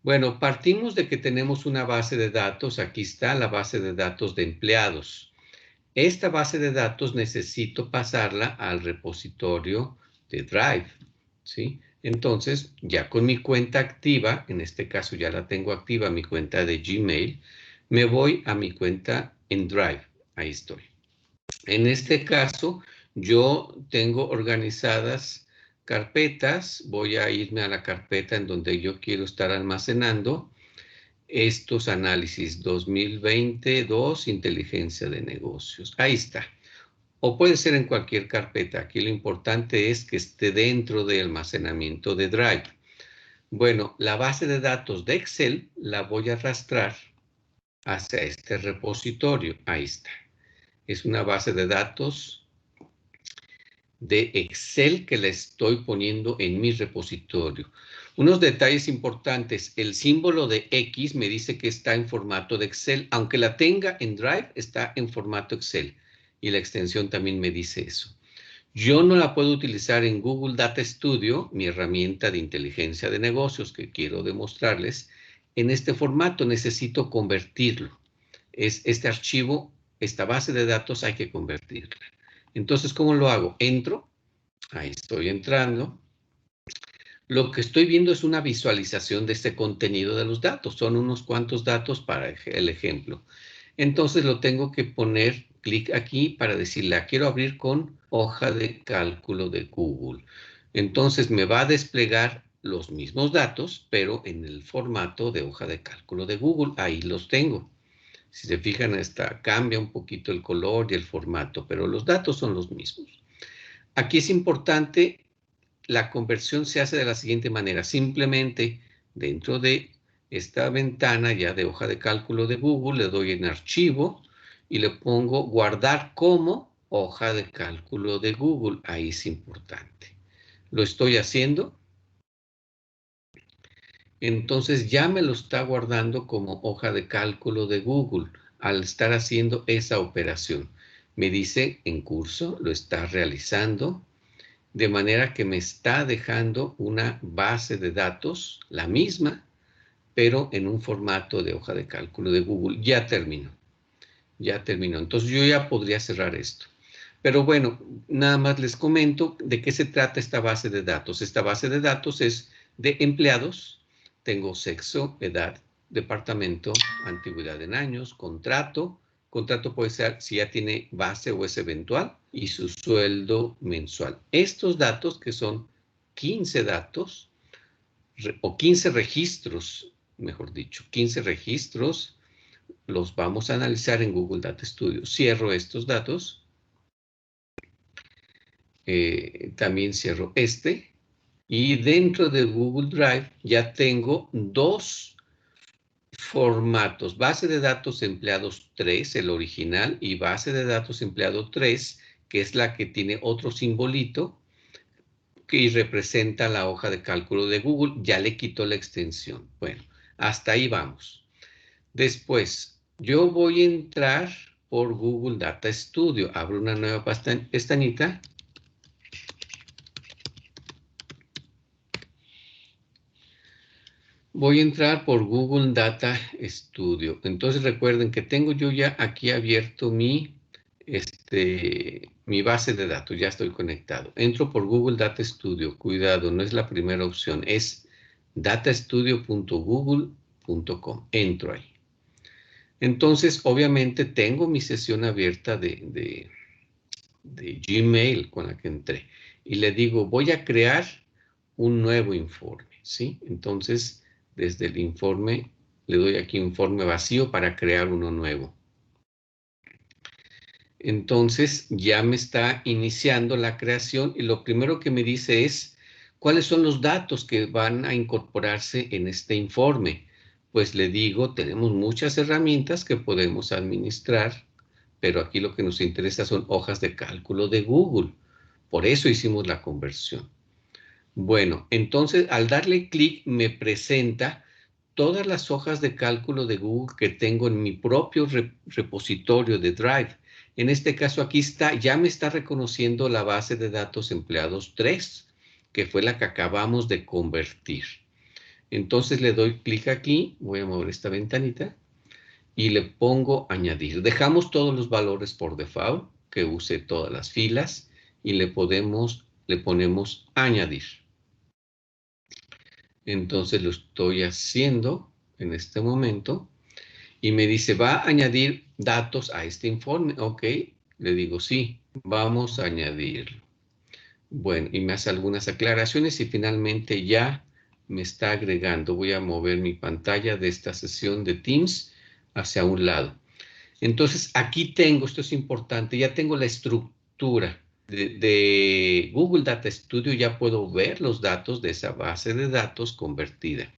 Bueno, partimos de que tenemos una base de datos. Aquí está la base de datos de empleados. Esta base de datos necesito pasarla al repositorio de Drive, ¿sí? Entonces, ya con mi cuenta activa, en este caso ya la tengo activa, mi cuenta de Gmail, me voy a mi cuenta en Drive. Ahí estoy. En este caso, yo tengo organizadas carpetas. Voy a irme a la carpeta en donde yo quiero estar almacenando estos análisis 2022, inteligencia de negocios. Ahí está. O puede ser en cualquier carpeta. Aquí lo importante es que esté dentro de almacenamiento de Drive. Bueno, la base de datos de Excel la voy a arrastrar hacia este repositorio. Ahí está. Es una base de datos de Excel que le estoy poniendo en mi repositorio. Unos detalles importantes. El símbolo de X me dice que está en formato de Excel. Aunque la tenga en Drive, está en formato Excel. Y la extensión también me dice eso. Yo no la puedo utilizar en Google Data Studio, mi herramienta de inteligencia de negocios que quiero demostrarles. En este formato necesito convertirlo. Este archivo, esta base de datos hay que convertirla. Entonces, ¿cómo lo hago? Entro, ahí estoy entrando. Lo que estoy viendo es una visualización de este contenido de los datos. Son unos cuantos datos para el ejemplo. Entonces lo tengo que poner clic aquí para decirle, quiero abrir con hoja de cálculo de Google. Entonces me va a desplegar los mismos datos, pero en el formato de hoja de cálculo de Google. Ahí los tengo. Si se fijan, cambia un poquito el color y el formato, pero los datos son los mismos. Aquí es importante, la conversión se hace de la siguiente manera. Simplemente dentro de esta ventana ya de hoja de cálculo de Google, le doy en archivo y le pongo guardar como hoja de cálculo de Google. Ahí es importante. Lo estoy haciendo. Entonces ya me lo está guardando como hoja de cálculo de Google al estar haciendo esa operación. Me dice en curso, lo está realizando, de manera que me está dejando una base de datos, la misma, pero en un formato de hoja de cálculo de Google. Ya terminó. Ya terminó. Entonces yo ya podría cerrar esto. Pero bueno, nada más les comento de qué se trata esta base de datos. Esta base de datos es de empleados. Tengo sexo, edad, departamento, antigüedad en años, contrato. Contrato puede ser si ya tiene base o es eventual y su sueldo mensual. Estos datos, que son 15 datos o 15 registros, mejor dicho, 15 registros, los vamos a analizar en Google Data Studio. Cierro estos datos. También cierro este. Y dentro de Google Drive ya tengo dos formatos. Base de datos empleados 3, el original, y base de datos empleado 3, que es la que tiene otro simbolito que representa la hoja de cálculo de Google. Ya le quito la extensión. Bueno, hasta ahí vamos. Después, yo voy a entrar por Google Data Studio. Abro una nueva pestañita. Voy a entrar por Google Data Studio. Entonces recuerden que tengo yo ya aquí abierto mi base de datos. Ya estoy conectado. Entro por Google Data Studio. Cuidado, no es la primera opción. Es datastudio.google.com. Entro ahí. Entonces, obviamente, tengo mi sesión abierta de Gmail con la que entré. Y le digo, voy a crear un nuevo informe, ¿sí? Entonces, desde el informe, le doy aquí informe vacío para crear uno nuevo. Entonces, ya me está iniciando la creación y lo primero que me dice es, ¿cuáles son los datos que van a incorporarse en este informe? Pues le digo, tenemos muchas herramientas que podemos administrar, pero aquí lo que nos interesa son hojas de cálculo de Google. Por eso hicimos la conversión. Bueno, entonces al darle clic me presenta todas las hojas de cálculo de Google que tengo en mi propio repositorio de Drive. En este caso aquí está, ya me está reconociendo la base de datos empleados 3, que fue la que acabamos de convertir. Entonces le doy clic aquí, voy a mover esta ventanita y le pongo añadir. Dejamos todos los valores por default, que use todas las filas y le ponemos añadir. Entonces lo estoy haciendo en este momento y me dice, ¿va a añadir datos a este informe? Ok, le digo sí, vamos a añadirlo. Bueno, y me hace algunas aclaraciones y finalmente ya me está agregando. Voy a mover mi pantalla de esta sesión de Teams hacia un lado. Entonces, aquí tengo, esto es importante, ya tengo la estructura de Google Data Studio, ya puedo ver los datos de esa base de datos convertida.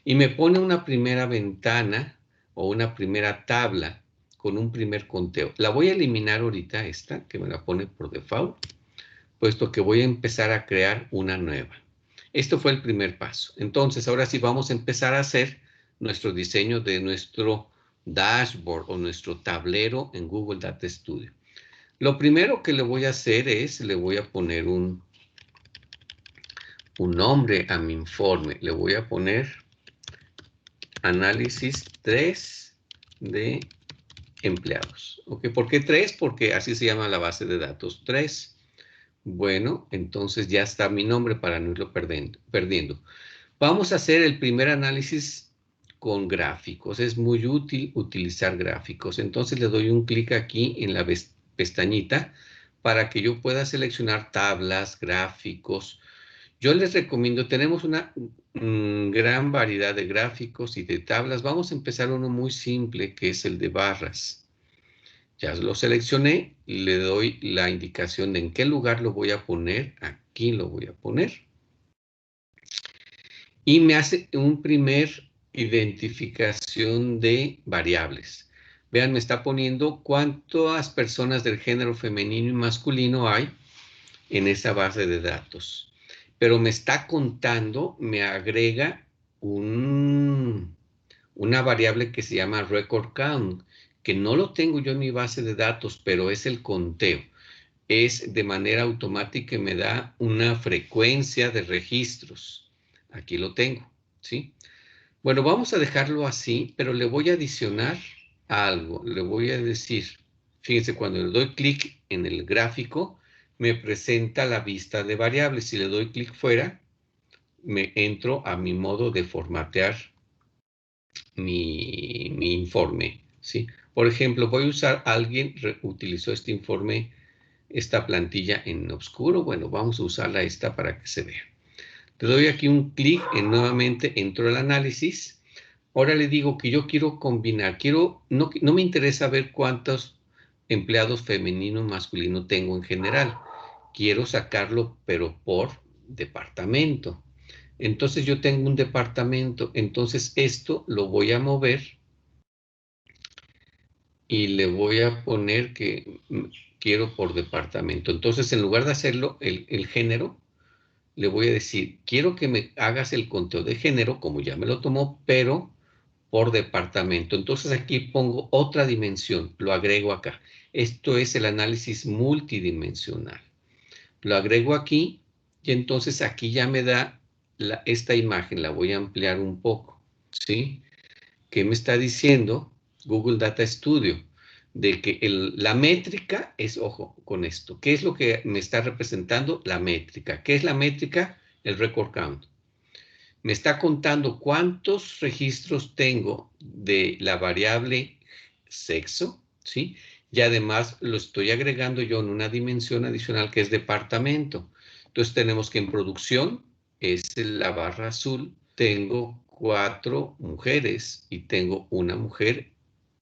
Y me pone una primera ventana o una primera tabla con un primer conteo. La voy a eliminar ahorita, esta, que me la pone por default, puesto que voy a empezar a crear una nueva. Esto fue el primer paso. Entonces, ahora sí vamos a empezar a hacer nuestro diseño de nuestro dashboard o nuestro tablero en Google Data Studio. Lo primero que le voy a hacer es, le voy a poner un nombre a mi informe. Le voy a poner análisis 3 de empleados. ¿Ok? ¿Por qué 3? Porque así se llama la base de datos 3. Bueno, entonces ya está mi nombre para no irlo perdiendo. Vamos a hacer el primer análisis con gráficos. Es muy útil utilizar gráficos. Entonces le doy un clic aquí en la pestañita para que yo pueda seleccionar tablas, gráficos. Yo les recomiendo, tenemos una gran variedad de gráficos y de tablas. Vamos a empezar uno muy simple, que es el de barras. Ya lo seleccioné, le doy la indicación de en qué lugar lo voy a poner. Aquí lo voy a poner. Y me hace un primer identificación de variables. Vean, me está poniendo cuántas personas del género femenino y masculino hay en esa base de datos. Pero me está contando, me agrega una variable que se llama record count, que no lo tengo yo en mi base de datos, pero es el conteo. Es de manera automática y me da una frecuencia de registros. Aquí lo tengo, ¿sí? Bueno, vamos a dejarlo así, pero le voy a adicionar algo. Le voy a decir, fíjense, cuando le doy clic en el gráfico, me presenta la vista de variables. Si le doy clic fuera, me entro a mi modo de formatear mi informe, ¿sí? Por ejemplo, voy a usar, alguien utilizó este informe, esta plantilla en oscuro. Bueno, vamos a usarla esta para que se vea. Le doy aquí un clic en nuevamente entro al análisis. Ahora le digo que yo quiero combinar, no me interesa ver cuántos empleados femenino y masculino tengo en general. Quiero sacarlo, pero por departamento. Entonces yo tengo un departamento, entonces esto lo voy a mover y le voy a poner que quiero por departamento. Entonces en lugar de hacerlo el género, le voy a decir, quiero que me hagas el conteo de género, como ya me lo tomó, pero por departamento. Entonces aquí pongo otra dimensión, lo agrego acá. Esto es el análisis multidimensional. Lo agrego aquí y entonces aquí ya me da esta imagen, la voy a ampliar un poco, ¿sí? ¿Qué me está diciendo Google Data Studio? De que la métrica es, ojo con esto, ¿qué es lo que me está representando? La métrica. ¿Qué es la métrica? El record count. Me está contando cuántos registros tengo de la variable sexo, ¿sí? Y además lo estoy agregando yo en una dimensión adicional que es departamento. Entonces tenemos que en producción, es la barra azul, tengo 4 mujeres y tengo una mujer,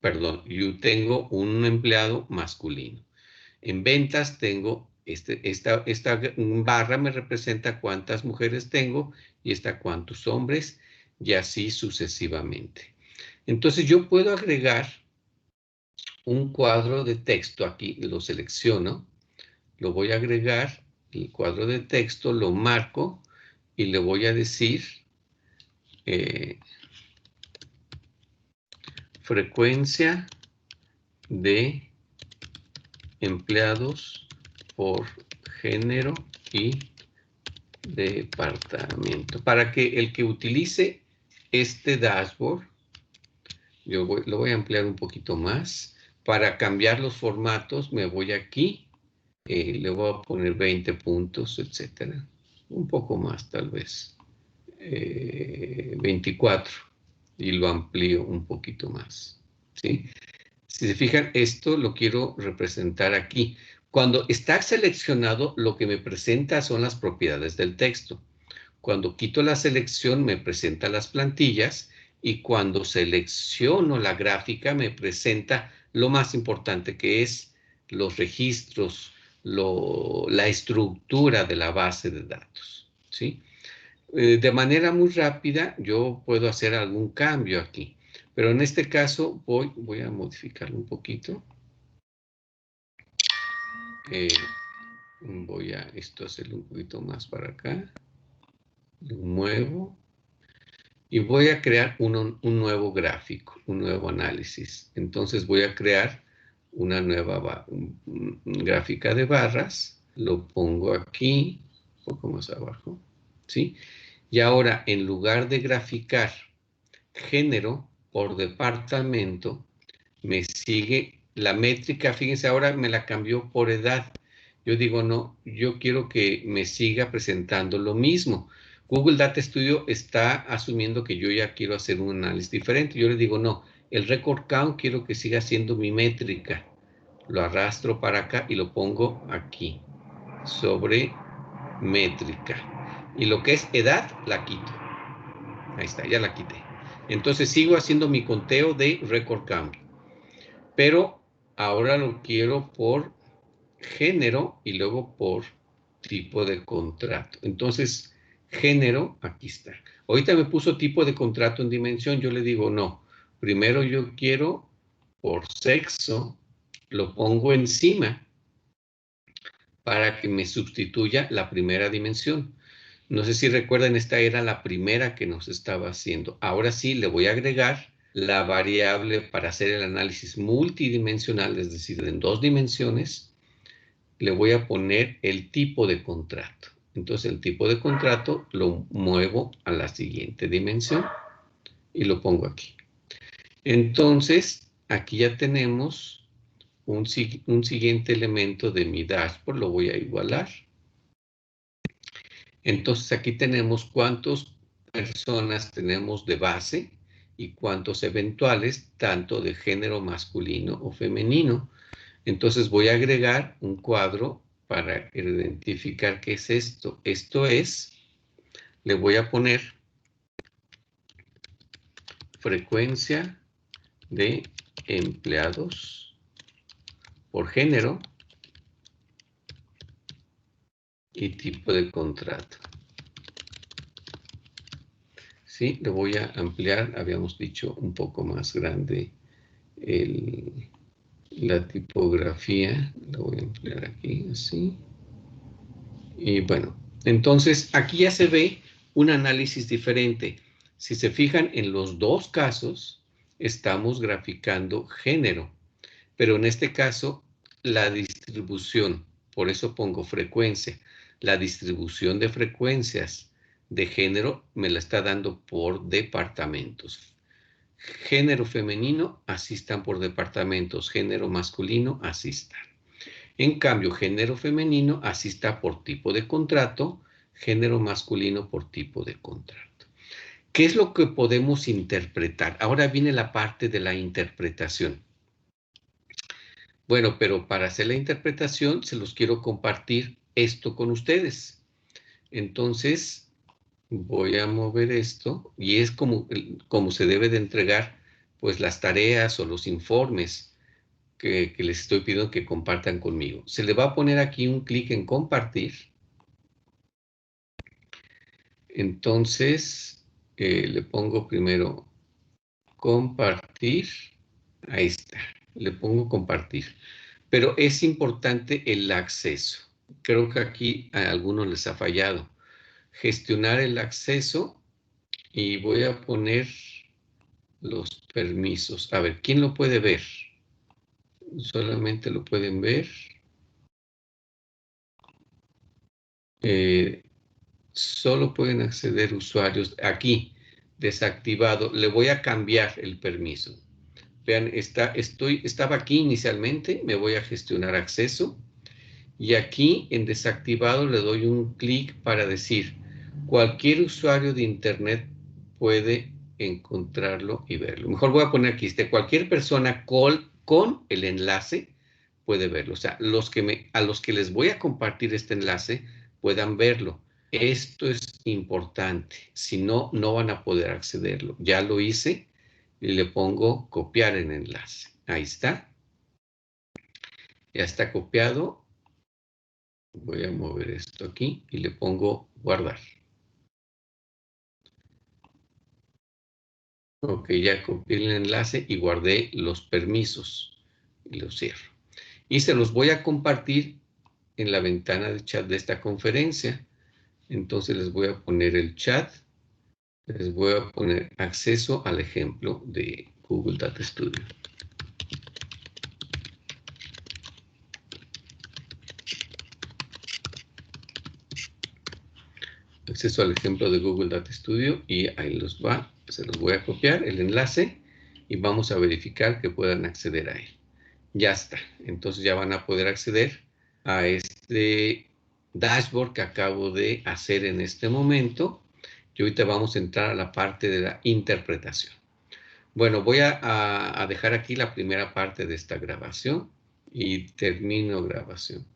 perdón, yo tengo un empleado masculino. En ventas tengo, esta barra me representa cuántas mujeres tengo y esta cuántos hombres y así sucesivamente. Entonces yo puedo agregar un cuadro de texto, aquí lo selecciono, lo voy a agregar, el cuadro de texto lo marco y le voy a decir frecuencia de empleados por género y departamento, para que el que utilice este dashboard, lo voy a ampliar un poquito más. Para cambiar los formatos me voy aquí, le voy a poner 20 puntos, etcétera. Un poco más tal vez. 24 y lo amplío un poquito más. ¿Sí? Si se fijan, esto lo quiero representar aquí. Cuando está seleccionado, lo que me presenta son las propiedades del texto. Cuando quito la selección, me presenta las plantillas, y cuando selecciono la gráfica, me presenta lo más importante, que es los registros, la estructura de la base de datos. ¿Sí? De manera muy rápida, yo puedo hacer algún cambio aquí. Pero en este caso voy a modificarlo un poquito. Voy a hacerlo un poquito más para acá. Lo muevo. Y voy a crear un nuevo gráfico, un nuevo análisis. Entonces voy a crear una nueva gráfica de barras. Lo pongo aquí, un poco más abajo. ¿Sí? Y ahora, en lugar de graficar género por departamento, me sigue la métrica. Fíjense, ahora me la cambió por edad. Yo digo, no, yo quiero que me siga presentando lo mismo. Google Data Studio está asumiendo que yo ya quiero hacer un análisis diferente. Yo le digo, no, el record count quiero que siga siendo mi métrica. Lo arrastro para acá y lo pongo aquí, sobre métrica. Y lo que es edad, la quito. Ahí está, ya la quité. Entonces sigo haciendo mi conteo de record count. Pero ahora lo quiero por género y luego por tipo de contrato. Entonces, género, aquí está. Ahorita me puso tipo de contrato en dimensión. Yo le digo, no. Primero yo quiero por sexo, lo pongo encima para que me sustituya la primera dimensión. No sé si recuerdan, esta era la primera que nos estaba haciendo. Ahora sí, le voy a agregar la variable para hacer el análisis multidimensional, es decir, en 2 dimensiones. Le voy a poner el tipo de contrato. Entonces, el tipo de contrato lo muevo a la siguiente dimensión y lo pongo aquí. Entonces, aquí ya tenemos un siguiente elemento de mi dashboard. Lo voy a igualar. Entonces aquí tenemos cuántas personas tenemos de base y cuántos eventuales, tanto de género masculino o femenino. Entonces voy a agregar un cuadro para identificar qué es esto. Esto es, le voy a poner frecuencia de empleados por género y tipo de contrato. Sí, lo voy a ampliar, habíamos dicho un poco más grande la tipografía. Lo voy a ampliar aquí, así. Y bueno, entonces aquí ya se ve un análisis diferente. Si se fijan, en los dos casos estamos graficando género, pero en este caso la distribución, por eso pongo frecuencia, la distribución de frecuencias de género me la está dando por departamentos. Género femenino, así están por departamentos. Género masculino, así están. En cambio, género femenino, así está por tipo de contrato. Género masculino por tipo de contrato. ¿Qué es lo que podemos interpretar? Ahora viene la parte de la interpretación. Bueno, pero para hacer la interpretación se los quiero compartir esto con ustedes. Entonces, voy a mover esto y es como se debe de entregar pues las tareas o los informes que les estoy pidiendo que compartan conmigo. Se le va a poner aquí un clic en compartir. Entonces, le pongo primero compartir. Ahí está. Le pongo compartir. Pero es importante el acceso. Creo que aquí a algunos les ha fallado. Gestionar el acceso y voy a poner los permisos. A ver, ¿quién lo puede ver? Solamente lo pueden ver. Solo pueden acceder usuarios aquí. desactivado. Le voy a cambiar el permiso. Vean, estaba aquí inicialmente, me voy a gestionar acceso. Y aquí en desactivado le doy un clic para decir, cualquier usuario de internet puede encontrarlo y verlo. Mejor voy a poner aquí, cualquier persona con el enlace puede verlo. O sea, a los que les voy a compartir este enlace puedan verlo. Esto es importante. Si no, no van a poder accederlo. Ya lo hice y le pongo copiar el enlace. Ahí está. Ya está copiado. Voy a mover esto aquí y le pongo guardar. Ok, ya copié el enlace y guardé los permisos. Y los cierro. Y se los voy a compartir en la ventana de chat de esta conferencia. Entonces les voy a poner el chat. Les voy a poner acceso al ejemplo de Google Data Studio. Acceso al ejemplo de Google Data Studio y ahí los va. Se los voy a copiar el enlace y vamos a verificar que puedan acceder a él. Ya está. Entonces ya van a poder acceder a este dashboard que acabo de hacer en este momento. Y ahorita vamos a entrar a la parte de la interpretación. Bueno, voy a dejar aquí la primera parte de esta grabación y termino grabación.